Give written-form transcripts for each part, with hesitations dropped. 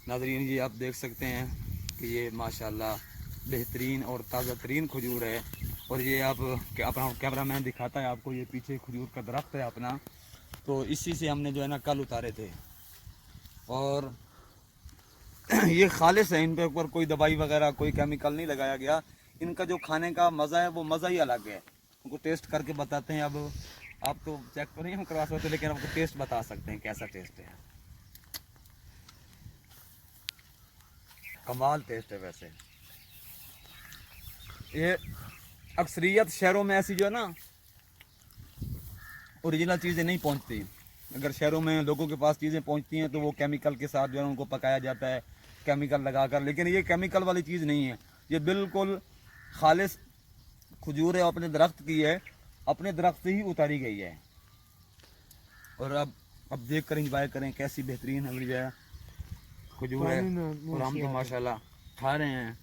नाज़रीन ये आप देख सकते हैं कि ये माशाल्लाह बेहतरीन और ताज़ा तरीन खजूर है। और ये आप अपना कैमरा मैन दिखाता है आपको, ये पीछे खजूर का दरख्त है अपना, तो इसी से हमने जो है ना कल उतारे थे। और ये खालिश है, इन पे ऊपर कोई दवाई वगैरह कोई केमिकल नहीं लगाया गया। इनका जो खाने का मज़ा है वो मज़ा ही अलग है। उनको टेस्ट करके बताते हैं। अब आप तो चेक तो नहीं हम करवा सकते, लेकिन आपको टेस्ट बता सकते हैं कैसा टेस्ट है। कमाल टेस्ट है। वैसे ये अक्सरियत शहरों में ऐसी जो है ना ओरिजिनल चीज़ें नहीं पहुंचती। अगर शहरों में लोगों के पास चीज़ें पहुंचती हैं तो वो केमिकल के साथ जो है उनको पकाया जाता है, केमिकल लगाकर। लेकिन ये केमिकल वाली चीज़ नहीं है, ये बिल्कुल खालिश खजूर है, अपने दरख्त की है, अपने दरख्त से ही उतारी गई है। और अब देख कर इंजॉय करें कैसी बेहतरीन हमारी जो है खजूर है। और हम तो माशाल्लाह खा रहे हैं।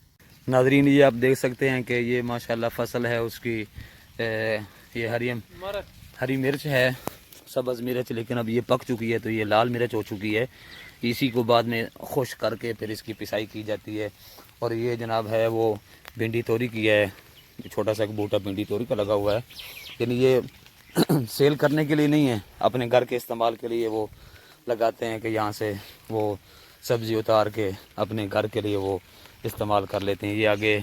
नाज़रीन ये आप देख सकते हैं कि ये माशाल्लाह फसल है उसकी। ये हरी मिर्च है, सब्ज़ मिर्च, लेकिन अब ये पक चुकी है तो ये लाल मिर्च हो चुकी है। इसी को बाद में खुश करके फिर इसकी पिसाई की जाती है। और ये जनाब है वो भिंडी तोरी की है, छोटा सा एक बूटा भिंडी तोरी का लगा हुआ है। लेकिन ये सेल करने के लिए नहीं है, अपने घर के इस्तेमाल के लिए वो लगाते हैं कि यहाँ से वो सब्ज़ी उतार के अपने घर के लिए वो इस्तेमाल कर लेते हैं। ये आगे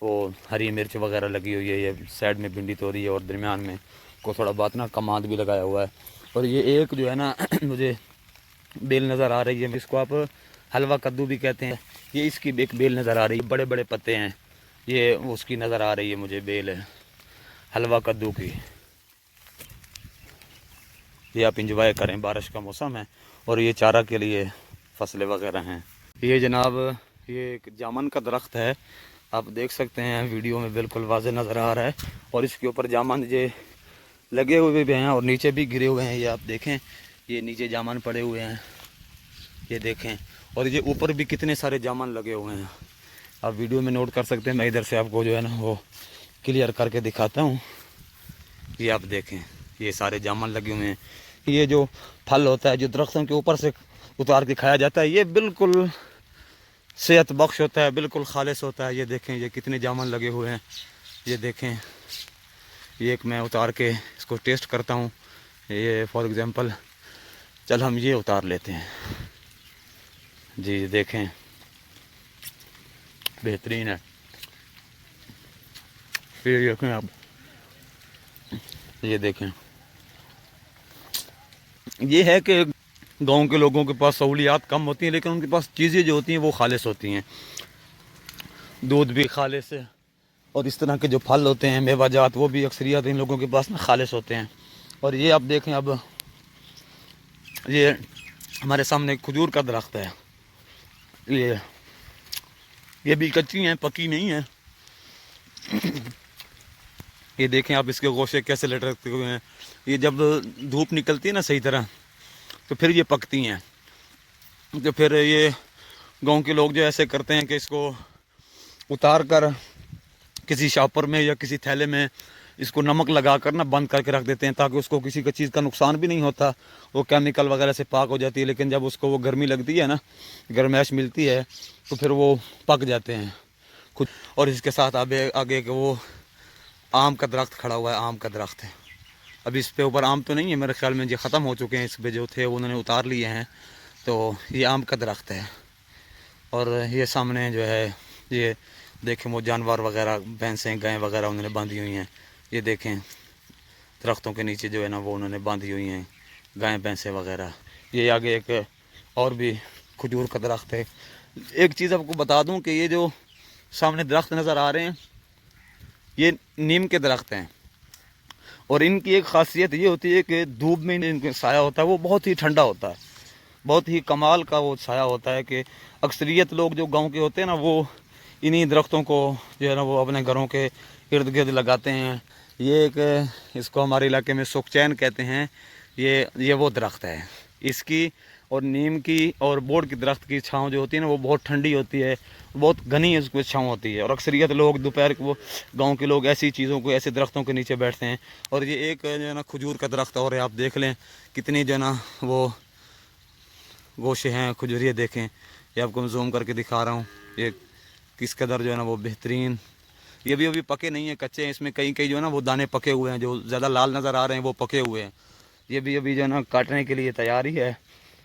वो हरी मिर्च वगैरह लगी हुई है, ये साइड में भिंडी तोरी है और दरमियान में को थोड़ा बहुत ना कमाद भी लगाया हुआ है। और ये एक जो है ना मुझे बेल नज़र आ रही है, इसको आप हलवा कद्दू भी कहते हैं। ये इसकी एक बेल नज़र आ रही है, बड़े बड़े पत्ते हैं, ये उसकी नज़र आ रही है मुझे बेल है हलवा कद्दू की। ये आप इंजॉय करें, बारिश का मौसम है और ये चारा के लिए फसलें वगैरह हैं। ये जनाब ये एक जामन का दरख्त है, आप देख सकते हैं वीडियो में बिल्कुल वाज़े नज़र आ रहा है। और इसके ऊपर जामन ये लगे हुए भी हैं और नीचे भी गिरे हुए हैं। ये आप देखें, ये नीचे जामन पड़े हुए हैं, ये देखें। और ये ऊपर भी कितने सारे जामन लगे हुए हैं, आप वीडियो में नोट कर सकते हैं। मैं इधर से आपको जो है ना वो क्लियर करके दिखाता हूँ। ये आप देखें, ये सारे जामन लगे हुए हैं। ये जो फल होता है जो दरख्तों के ऊपर से उतार के खाया जाता है, ये बिल्कुल सेहत बख्श होता है, बिल्कुल खालिश होता है। ये देखें, ये कितने जामन लगे हुए हैं, ये देखें। ये एक मैं उतार के इसको टेस्ट करता हूँ। ये फॉर एग्ज़ाम्पल चल हम ये उतार लेते हैं जी, देखें बेहतरीन है। फिर देखें आप, ये देखें। ये है कि गांव के लोगों के पास सहूलियात कम होती हैं, लेकिन उनके पास चीज़ें जो होती हैं वो खालिश होती हैं। दूध भी खालिश है और इस तरह के जो फल होते हैं मेवाजात वो भी अक्सरियत इन लोगों के पास ना खालिश होते हैं। और ये आप देखें, अब ये हमारे सामने खजूर का दरख्त है, ये भी कच्ची हैं, पकी नहीं है। ये देखें आप, इसके गोशे कैसे लटकते हुए हैं। ये जब धूप निकलती है ना सही तरह तो फिर ये पकती हैं। तो फिर ये गांव के लोग जो ऐसे करते हैं कि इसको उतार कर किसी शॉपर में या किसी थैले में इसको नमक लगा कर ना बंद करके रख देते हैं, ताकि उसको किसी का चीज़ का नुकसान भी नहीं होता, वो केमिकल वगैरह से पाक हो जाती है। लेकिन जब उसको वो गर्मी लगती है ना, गर्माइश मिलती है, तो फिर वो पक जाते हैं खुद। और इसके साथ आगे आगे के वो आम का दरख्त खड़ा हुआ है, आम का दरख्त है। अभी इस पे ऊपर आम तो नहीं है, मेरे ख्याल में ये ख़त्म हो चुके हैं, इस पे जो थे उन्होंने उतार लिए हैं। तो ये आम का दरख्त है। और ये सामने जो है ये देखें वो जानवर वगैरह, भैंसें गायें वगैरह उन्होंने बांधी हुई हैं। ये देखें दरख्तों के नीचे जो है ना वो उन्होंने बांधी हुई हैं गायें भैंसें वगैरह। ये आगे एक और भी खजूर का दरख्त है। एक चीज़ आपको बता दूं कि ये जो सामने दरख्त नज़र आ रहे हैं ये नीम के दरख्त हैं। और इनकी एक ख़ासियत ये होती है कि धूप में इनका साया होता है वो बहुत ही ठंडा होता है, बहुत ही कमाल का वो साया होता है कि अक्सरियत लोग जो गांव के होते हैं ना वो इन्हीं दरख्तों को जो है ना वो अपने घरों के इर्द गिर्द लगाते हैं। ये एक, इसको हमारे इलाके में सुखचैन कहते हैं। ये वो दरख्त है। इसकी और नीम की और बोर्ड की दरख्त की छाँव जो होती है ना वो बहुत ठंडी होती है, बहुत घनी उसको छाँव होती है। और अक्सरियत लोग दोपहर को गांव के लोग ऐसी चीज़ों को, ऐसे दरख्तों के नीचे बैठते हैं। और ये एक जो है ना खजूर का दरख्त और है, आप देख लें कितनी जो है ना वो गोशे हैं खजूरिये, देखें ये आपको मैं जूम करके दिखा रहा हूँ। ये किस कदर जो है ना वो बेहतरीन, ये भी अभी पके नहीं हैं, कच्चे हैं। इसमें कई कई जो है ना वो दाने पके हुए हैं, जो ज़्यादा लाल नज़र आ रहे हैं वो पके हुए हैं। ये भी अभी जो है ना काटने के लिए तैयार ही है।